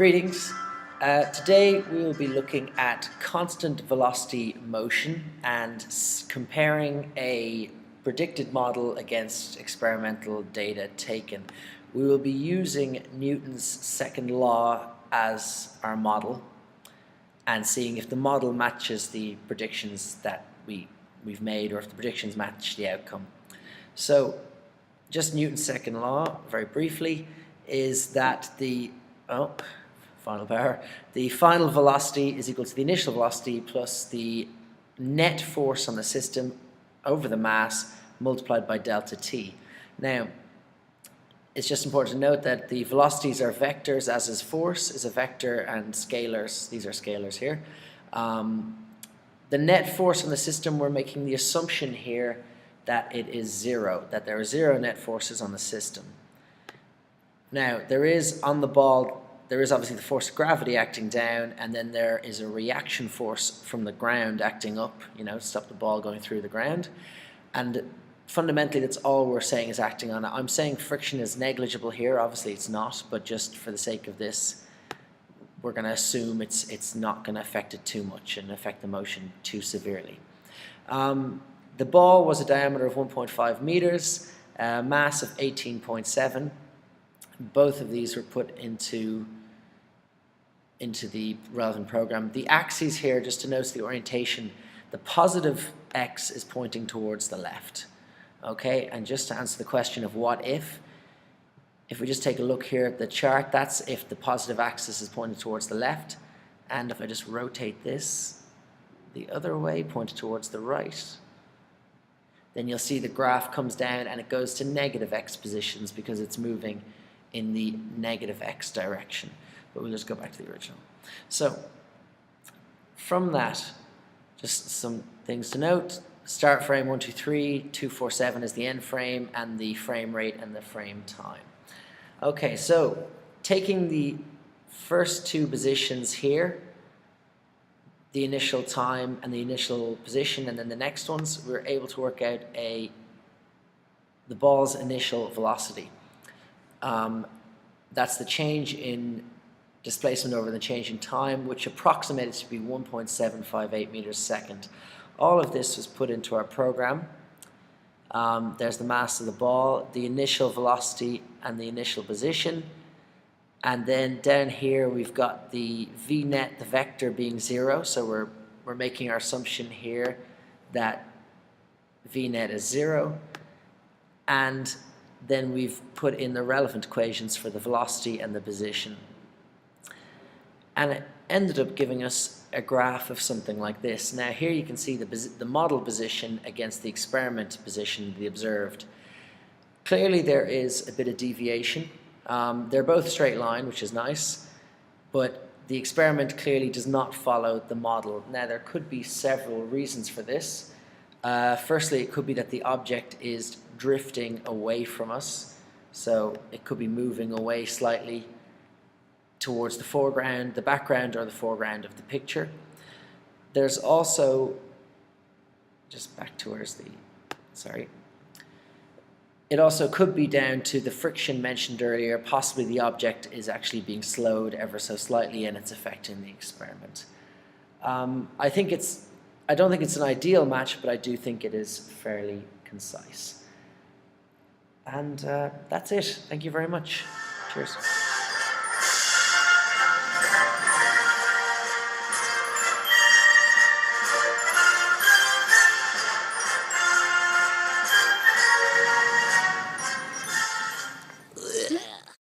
Greetings. Today we will be looking at constant velocity motion and comparing a predicted model against experimental data taken. We will be using Newton's second law as our model and seeing if the model matches the predictions that we've made, or if the predictions match the outcome. So just Newton's second law, very briefly, is that the final velocity is equal to the initial velocity plus the net force on the system over the mass multiplied by delta t. Now, it's just important to note that the velocities are vectors, as is force is a vector, and scalars, these are scalars here. The net force on the system, we're making the assumption here that it is zero, that there are zero net forces on the system. Now, there is on the ball, there is obviously the force of gravity acting down, and then there is a reaction force from the ground acting up, to stop the ball going through the ground. And fundamentally, that's all we're saying is acting on it. I'm saying friction is negligible here. Obviously, it's not, but just for the sake of this, we're going to assume it's not going to affect it too much and affect the motion too severely. The ball was a diameter of 1.5 meters, mass of 18.7. Both of these were put into the relevant program. The axes here, just to notice the orientation, the positive x is pointing towards the left. Okay, and just to answer the question of what if we just take a look here at the chart, that's if the positive axis is pointing towards the left, and if I just rotate this the other way, pointed towards the right, then you'll see the graph comes down and it goes to negative x positions because it's moving in the negative x direction. But we'll just go back to the original. So from that, just some things to note. Start frame 1, 2, 3, 2, 4, 7 is the end frame, and the frame rate and the frame time. Okay, so taking the first two positions here, the initial time and the initial position, and then the next ones, we're able to work out the ball's initial velocity. That's the change in displacement over the change in time, which approximated to be 1.758 meters a second. All of this was put into our program. There's the mass of the ball, the initial velocity and the initial position, and then down here we've got the v net, the vector, being 0, so we're making our assumption here that v net is 0, and then we've put in the relevant equations for the velocity and the position. And it ended up giving us a graph of something like this. Now here you can see the model position against the experiment position, the observed. Clearly there is a bit of deviation. They're both straight line, which is nice, but the experiment clearly does not follow the model. Now there could be several reasons for this. Firstly, it could be that the object is drifting away from us, so it could be moving away slightly towards the foreground, the background, or the foreground of the picture. There's also, just back towards it also could be down to the friction mentioned earlier. Possibly the object is actually being slowed ever so slightly and it's affecting the experiment. I don't think it's an ideal match, but I do think it is fairly concise. And that's it. Thank you very much. Cheers.